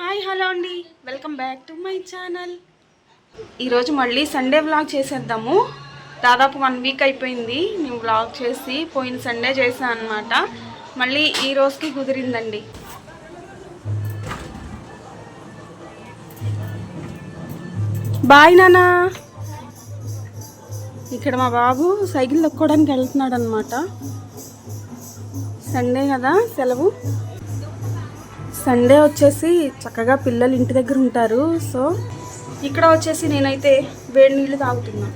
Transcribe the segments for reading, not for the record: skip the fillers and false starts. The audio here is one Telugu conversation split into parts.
హాయ్ హలో అండి, welcome back to my channel. ఈరోజు మళ్ళీ సండే వ్లాగ్ చేసేద్దాము. దాదాపు 1 వీక్ అయిపోయింది నేను వ్లాగ్ చేసి. పోయిన సండే చేశాను అనమాట. మళ్ళీ ఈ రోజుకి కుదిరిందండి. బాయ్ నానా. ఇక్కడ మా బాబు సైకిల్ తొక్కోవడానికి వెళ్తున్నాడు అనమాట. సండే కదా సెలవు. సండే వచ్చేసి చక్కగా పిల్లలు ఇంటి దగ్గర ఉంటారు. సో ఇక్కడ వచ్చేసి నేనైతే వేడి నీళ్ళు తాగుతున్నా.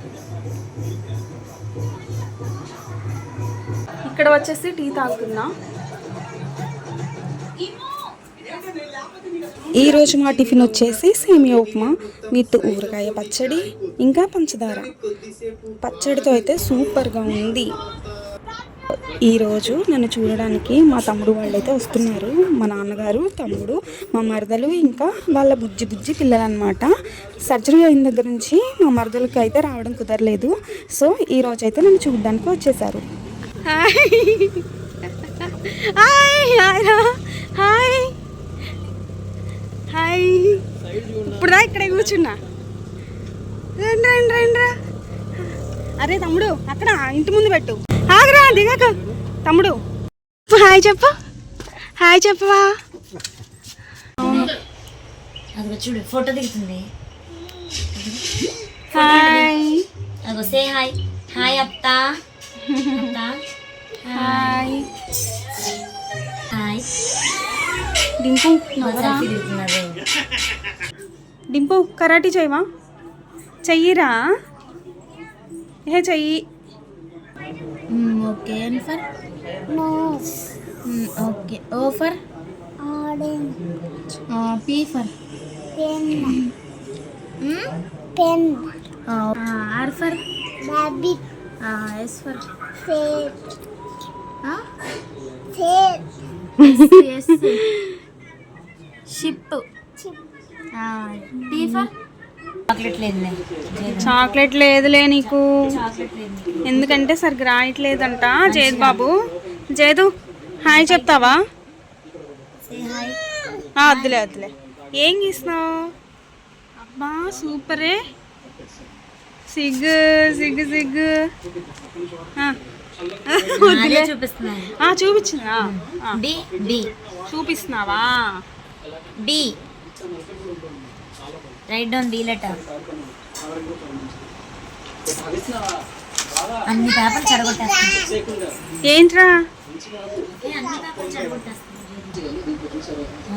ఇక్కడ వచ్చేసి టీ తాగుతున్నా. ఈరోజు మా టిఫిన్ వచ్చేసి సేమియా ఉప్మా విత్ ఊరగాయ పచ్చడి ఇంకా పంచదార. పచ్చడితో అయితే సూపర్గా ఉంది. ఈరోజు నన్ను చూడడానికి మా తమ్ముడు వాళ్ళైతే వస్తున్నారు. మా నాన్నగారు, తమ్ముడు, మా మరదలు ఇంకా వాళ్ళ బుజ్జి పిల్లలు అనమాట. సర్జరీ అయిన దగ్గర నుంచి మా మరదలకి అయితే రావడం కుదరలేదు. సో ఈరోజు అయితే నన్ను చూడడానికి వచ్చేసారు. హాయ్. ఇప్పుడుదా ఇక్కడే కూర్చున్నా. రండి. అరే తమ్ముడు, అక్కడ ఇంటి ముందు పెట్టు. ఆగరా, దిగాక. తమ్ముడు హాయ్ చెప్పు. హాయ్ చెప్పవా. చూడు ఫోటో దిగుతుంది. హాయ్. Say hi. హాయ్ అత్త. Hi. Hi. Dimpu Dimpu karate చేయవా? చెయ్యిరా. ఏ చెయ్యి. Okay. N for nose. Okay. O for orange. P for pen. Pen. R for rabbit. S for fate. Fate. Ship. T for chocolate లేదులే నీకు. ఎందుకంటే సరిగ్గా రాయట్లేదంట. జేద్ బాబు, జేదు హాయ్ చెప్తావా? వద్దులే. ఏం గీస్తున్నావు? అబ్బా సూపరే. సిగ్గు. చూపించినా చూపిస్తున్నావా? D. Write down D letter. అన్ని పేపర్లు చెడగొట్టేస్తాను. ఏంట్రా?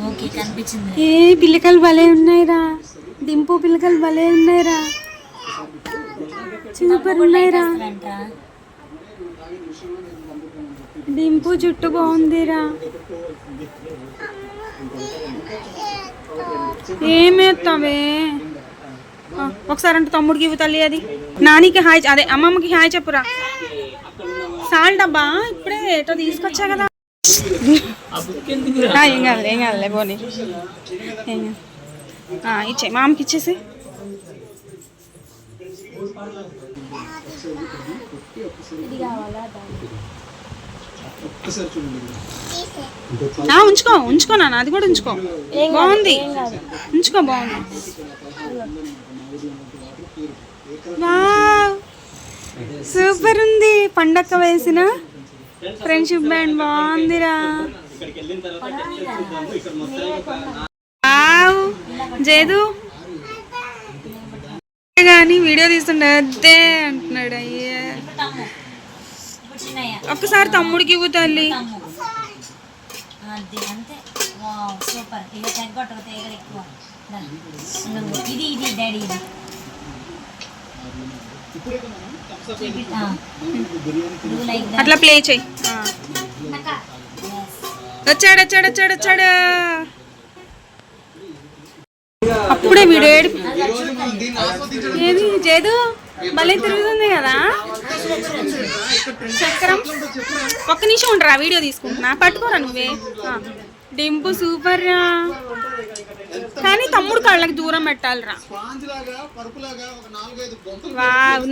ఓకే కనిపించింది. ఏ పిల్లకలు భలే ఉన్నాయిరా. డింపు పిల్లకలు భలే ఉన్నాయిరా. సూపర్ ఉన్నాయిరా. డింపు జుట్టు బాగుందిరా. ఏమేస్తావే? ఒకసారి అంటే తమ్ముడికి ఇవ్వు తల్లి. అది నానికి హాయ్, అదే అమ్మమ్మకి హాయ్ చెప్పురా. సాల్ట్ అబ్బా ఇప్పుడే ఏటో తీసుకొచ్చా కదా. ఏం కాదులే పోనీ. ఇచ్చే మామకి ఇచ్చేసి. ఉంచుకో నాన్న, అది కూడా ఉంచుకో. బాగుంది, ఉంచుకో. బాగుంది. సూపర్ ఉంది. పండక్క వేసిన ఫ్రెండ్షిప్ బ్యాండ్ బాగుందిరా. జేదు కానీ వీడియో తీస్తుండే అదే అంటున్నాడు. అయ్యే ఒక్కసారి తమ్ముడికి ఇవ్వు తల్లి. అట్లా ప్లే చెయ్యి. వచ్చాడు. అప్పుడే వీడియో ఏది జేదు భలే తిరుగుతుంది కదా చక్రం. ఒక్క నిమిషం ఉండరా, వీడియో తీసుకుంటున్నా. పట్టుకోరా నువ్వే. డింపు సూపర్ రా. కానీ తమ్ముడు కాళ్ళకి దూరం పెట్టాలిరా.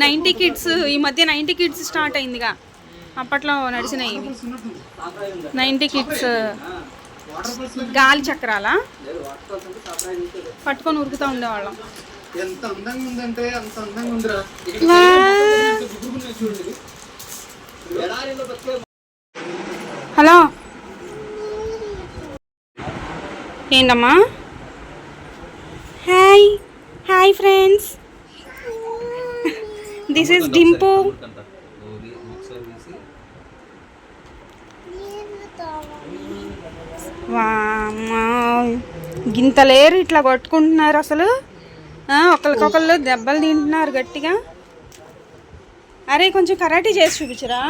90 కిడ్స్. ఈ మధ్య 90 కిడ్స్ స్టార్ట్ అయిందిగా. అప్పట్లో నడిచినాయి 90 కిడ్స్. గాలి చక్రాలా పట్టుకొని ఉరుకుతూ ఉండేవాళ్ళం. ఎంత అందంగా ఉందంటే అంత అందంగా ఉందిరా. హలో ఏంటమ్మా? Hi hi friends, this is Dimpu. గింతలేరు ఇట్లా కొట్టుకుంటున్నారు అసలు. ఒకరికొకళ్ళు దెబ్బలు తింటున్నారు గట్టిగా. అరే కొంచెం కరాటే చేసి చూపించరా.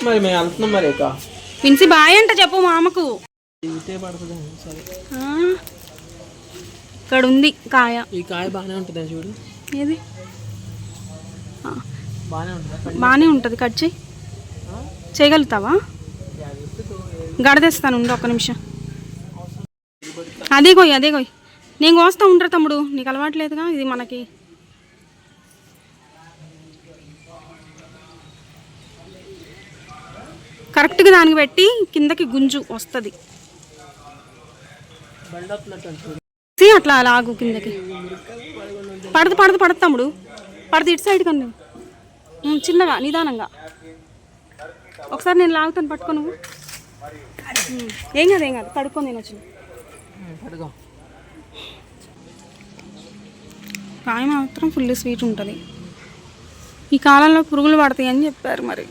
మరి మేము వెళ్తున్నాం మరి ఇక. పిన్సి బాయ్ అంట చెప్పు మామకు. ఇక్కడ ఉంది కాయ. ఈ కాయ బాగానే ఉంటుంది చూడు. ఏది బాగానే ఉంటుంది. కట్ చేయి. చేయగలుగుతావా? గడదేస్తాను ఉండు ఒక్క నిమిషం. అదే కొయ్యి అదే కొయ్యి. నేను కోస్తా ఉంటా తమ్ముడు, నీకు అలవాట్లేదుగా ఇది మనకి. కరెక్ట్గా దానికి పెట్టి కిందకి గుంజు వస్తుంది. అట్లా లాగు కిందకి. పడదు తమ్ముడు, పడదు. ఇటు సైడ్ కన్నా చిన్నగా నిదానంగా. ఒకసారి నేను లాగుతాను, పట్టుకో నువ్వు. ఏం కాదు కడుక్కో. నేను వచ్చిన కాయ మాత్రం ఫుల్ స్వీట్ ఉంటుంది. ఈ కాలంలో పురుగులు పడతాయి అని చెప్పారు మరి.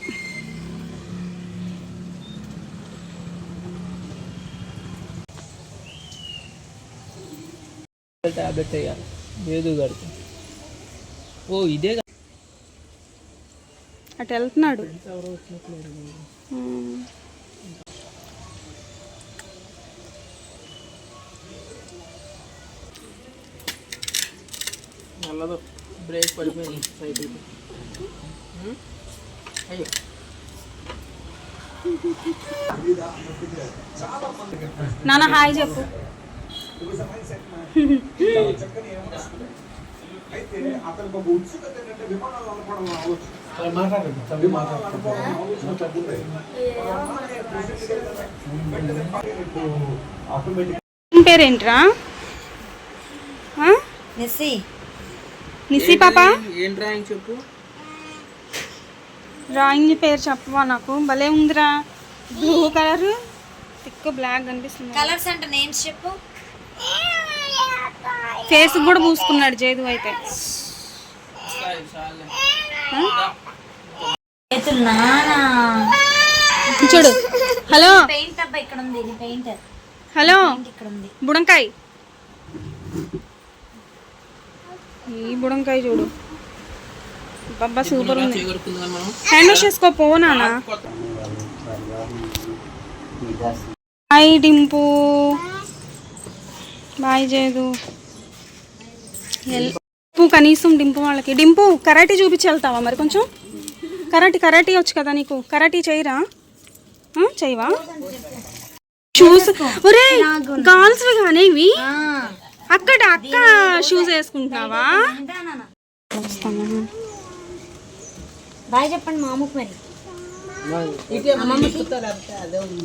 టాబ్లెట్ వేయాలి లేదు గడికి. ఓ ఇదే అటు వెళ్తున్నాడు. నల్లదో బ్రేక్ పడిపోయింది సైకిల్. అయ్యో నాన్న హాయ్ చెప్పు. పేరేంట్రా? నిస్సి పాప. ఏం డ్రాయింగ్ చెప్పు. డ్రాయింగ్ పేరు చెప్పవా? నాకు భలే ఉందిరా. బ్లూ కలర్ ఎక్కువ బ్లాక్ కనిపిస్తుంది. కలర్స్ అంటే నేమ్స్ చెప్పు. ఫేస్ కూడా పూసుకున్నాడు జేదు అయితే. చూడు. హలో పెయింట్ అబ్బా ఇక్కడ ఉంది. పెయింట్. హలో ఇక్కడ ఉంది. బుడంకాయ. ఈ బుడంకాయ చూడు బాబా సూపర్ ఉంది. హ్యాండ్ వాష్ చేసుకో పోనా. బాయ్ డింపు. బాయ్ జేదు. కనీసం డింపు వాళ్ళకి. డింపు కరాటీ చూపించి వెళ్తావా మరి? కొంచెం కరాటీ వచ్చు కదా నీకు. కరాటీ చేయరా? చేయవా? షూస్ ఒరే గర్ల్స్ కానీ ఇవి. అక్క షూస్ వేసుకుంటున్నావా? బాయ్ చెప్పండి మామకు మరి.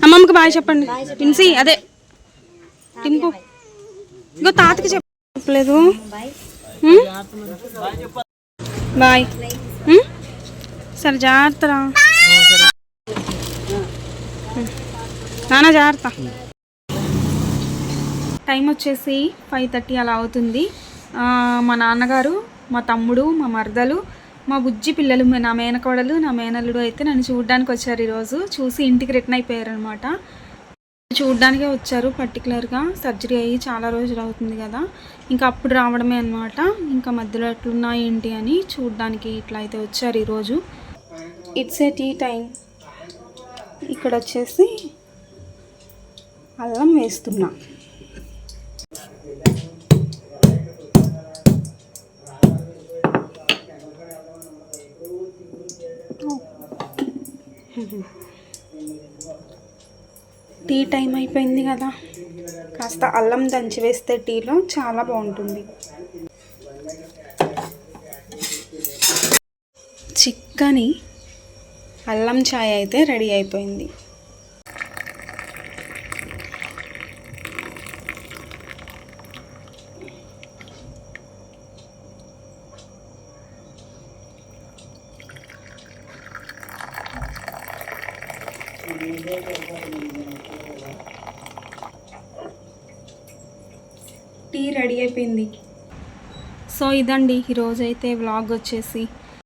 అమ్మమ్మకి బాయ్ చెప్పండి. పిన్సి అదే టింపు. ఇంకో తాతకి చెప్పలేదు. బాయ్. సరే జాగ్రత్త రా నాన్న, జాగ్రత్త. టైం వచ్చేసి 5:30 అలా అవుతుంది. మా నాన్నగారు, మా తమ్ముడు, మా మరదలు, మా బుజ్జి పిల్లలు, నా మేనకోడలు, నా మేనల్లుడు అయితే నన్ను చూడడానికి వచ్చారు. ఈరోజు చూసి ఇంటికి రిటర్న్ అయిపోయారు అనమాట. చూడ్డానికే వచ్చారు. పర్టికులర్గా సర్జరీ అయ్యి చాలా రోజులు అవుతుంది కదా, ఇంకా అప్పుడు రావడమే అనమాట. ఇంకా మధ్యలో ఎట్లున్నా ఏంటి అని చూడ్డానికి ఇట్లా అయితే వచ్చారు ఈరోజు. It's a tea time. ఇక్కడ వచ్చేసి అల్లం వేస్తున్నా. టీ టైం అయిపోయింది కదా, కాస్త అల్లం దంచి వేస్తే టీలో చాలా బాగుంటుంది. చిక్కని అల్లం చాయ్ అయితే రెడీ అయిపోయింది. టీ రెడీ అయిపోయింది. సో ఇదండి ఈరోజైతే వ్లాగ్ వచ్చేసి